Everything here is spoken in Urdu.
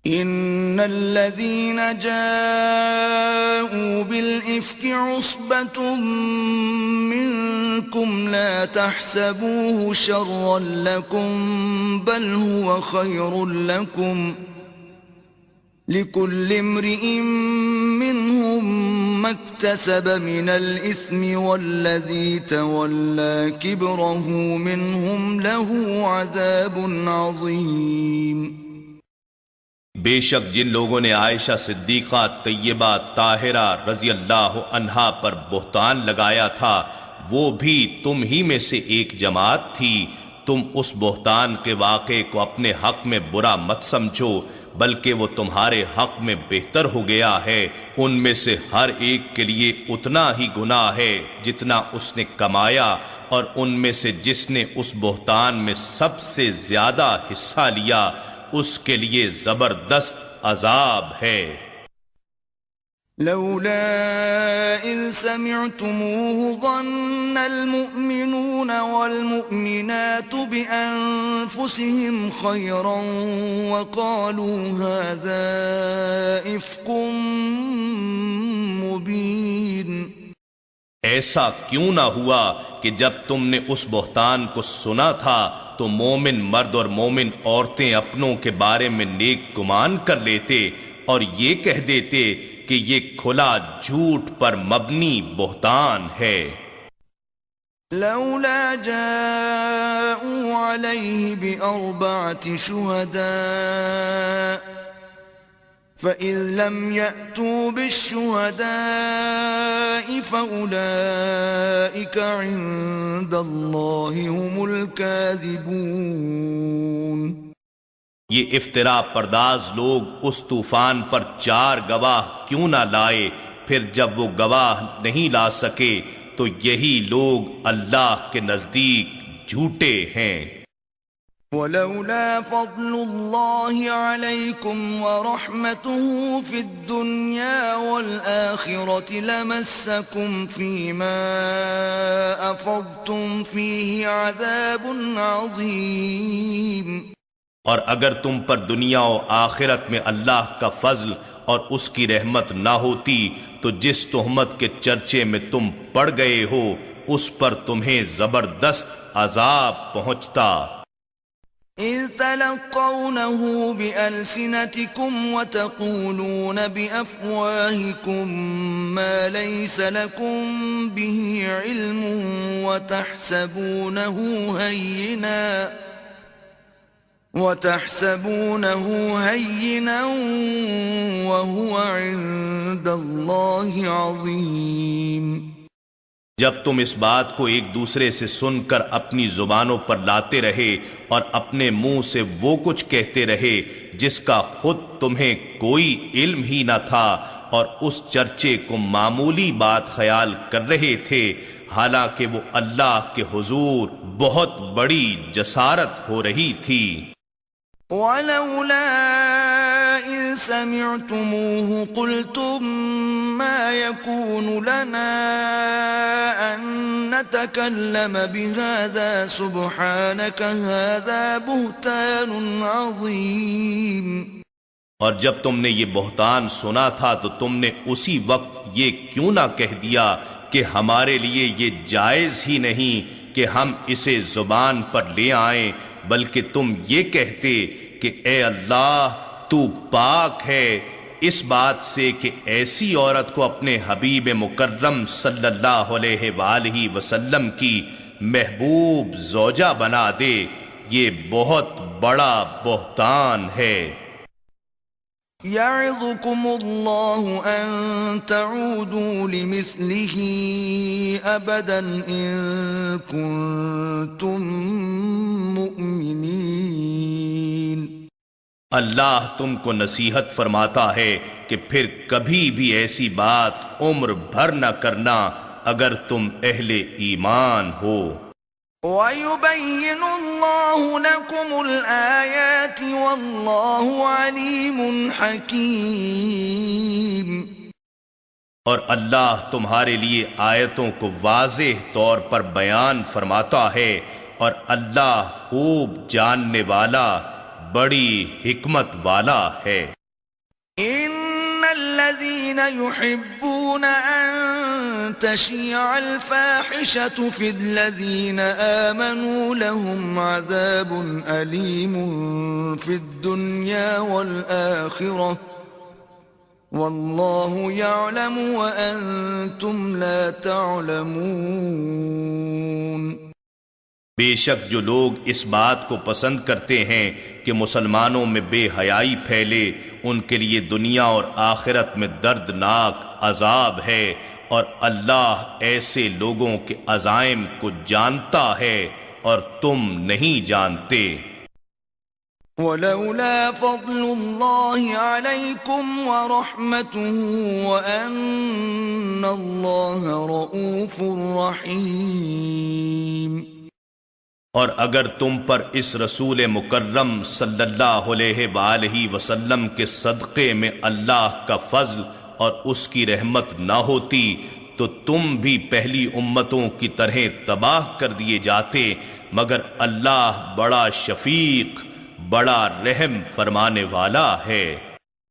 ان الذين جاءوا بالافك عصبة منكم لا تحسبوه شرا لكم بل هو خير لكم لكل امرئ منهم ما اكتسب من الإثم والذي تولى كبره منهم له عذاب عظيم۔ بے شک جن لوگوں نے عائشہ صدیقہ طیبہ طاہرہ رضی اللہ عنہا پر بہتان لگایا تھا وہ بھی تم ہی میں سے ایک جماعت تھی۔ تم اس بہتان کے واقعے کو اپنے حق میں برا مت سمجھو بلکہ وہ تمہارے حق میں بہتر ہو گیا ہے۔ ان میں سے ہر ایک کے لیے اتنا ہی گناہ ہے جتنا اس نے کمایا، اور ان میں سے جس نے اس بہتان میں سب سے زیادہ حصہ لیا اس کے لیے زبردست عذاب ہے۔ لولا إذ سمعتموه ظن المؤمنون والمؤمنات بأنفسهم خيرا وقالوا هذا إفك مبين۔ ایسا کیوں نہ ہوا کہ جب تم نے اس بہتان کو سنا تھا تو مومن مرد اور مومن عورتیں اپنوں کے بارے میں نیک گمان کر لیتے اور یہ کہہ دیتے کہ یہ کھلا جھوٹ پر مبنی بہتان ہے۔ لولا جاءوا عليه بأربعة شهداء فإذ لم يأتوا بالشهداء فأولئك عند الله هم الكاذبون۔ یہ افطرا پرداز لوگ اس طوفان پر 4 گواہ کیوں نہ لائے، پھر جب وہ گواہ نہیں لا سکے تو یہی لوگ اللہ کے نزدیک جھوٹے ہیں۔ ولولا فضل الله عليكم ورحمته في الدنيا والآخرة لمسكم فيما أفضتم فيه عذاب عظيم۔ اور اگر تم پر دنیا و آخرت میں اللہ کا فضل اور اس کی رحمت نہ ہوتی تو جس تہمت کے چرچے میں تم پڑ گئے ہو اس پر تمہیں زبردست عذاب پہنچتا۔ إذ تلقونه بألسنتكم وتقولون بأفواهكم ما ليس لكم به علم وتحسبونه هينا وهو عند الله عظيم۔ جب تم اس بات کو ایک دوسرے سے سن کر اپنی زبانوں پر لاتے رہے اور اپنے منہ سے وہ کچھ کہتے رہے جس کا خود تمہیں کوئی علم ہی نہ تھا، اور اس چرچے کو معمولی بات خیال کر رہے تھے، حالانکہ وہ اللہ کے حضور بہت بڑی جسارت ہو رہی تھی۔ ولولا إذ سمعتموه قلتم ما يكون لنا أن نتكلم بهذا سبحانك هذا بهتان عظيم۔ اور جب تم نے یہ بہتان سنا تھا تو تم نے اسی وقت یہ کیوں نہ کہہ دیا کہ ہمارے لیے یہ جائز ہی نہیں کہ ہم اسے زبان پر لے آئیں، بلکہ تم یہ کہتے کہ اے اللہ تو پاک ہے اس بات سے کہ ایسی عورت کو اپنے حبیب مکرم صلی اللہ علیہ وآلہ وسلم کی محبوب زوجہ بنا دے، یہ بہت بڑا بہتان ہے۔ يعظكم الله أن تعودوا لمثله أبدا إن كنتم مؤمنين۔ اللہ تم کو نصیحت فرماتا ہے کہ پھر کبھی بھی ایسی بات عمر بھر نہ کرنا اگر تم اہل ایمان ہو۔ وَيُبَيِّنُ اللَّهُ لَكُمُ الْآيَاتِ وَاللَّهُ عَلِيمٌ حَكِيمٌ۔ اور اللہ تمہارے لیے آیتوں کو واضح طور پر بیان فرماتا ہے، اور اللہ خوب جاننے والا بڑی حکمت والا ہے۔ إن الذين يحبون أن تشيع الفاحشة في الذين آمنوا لهم عذاب أليم في الدنيا والآخرة والله يعلم وأنتم لا تعلمون۔ بے شک جو لوگ اس بات کو پسند کرتے ہیں کہ مسلمانوں میں بے حیائی پھیلے، ان کے لیے دنیا اور آخرت میں دردناک عذاب ہے، اور اللہ ایسے لوگوں کے عزائم کو جانتا ہے اور تم نہیں جانتے۔ ولولا فضل الله عليكم ورحمته وأن الله رؤوف رحيم۔ اور اگر تم پر اس رسول مکرم صلی اللہ علیہ وآلہ وسلم کے صدقے میں اللہ کا فضل اور اس کی رحمت نہ ہوتی تو تم بھی پہلی امتوں کی طرح تباہ کر دیے جاتے، مگر اللہ بڑا شفیق، بڑا رحم فرمانے والا ہے۔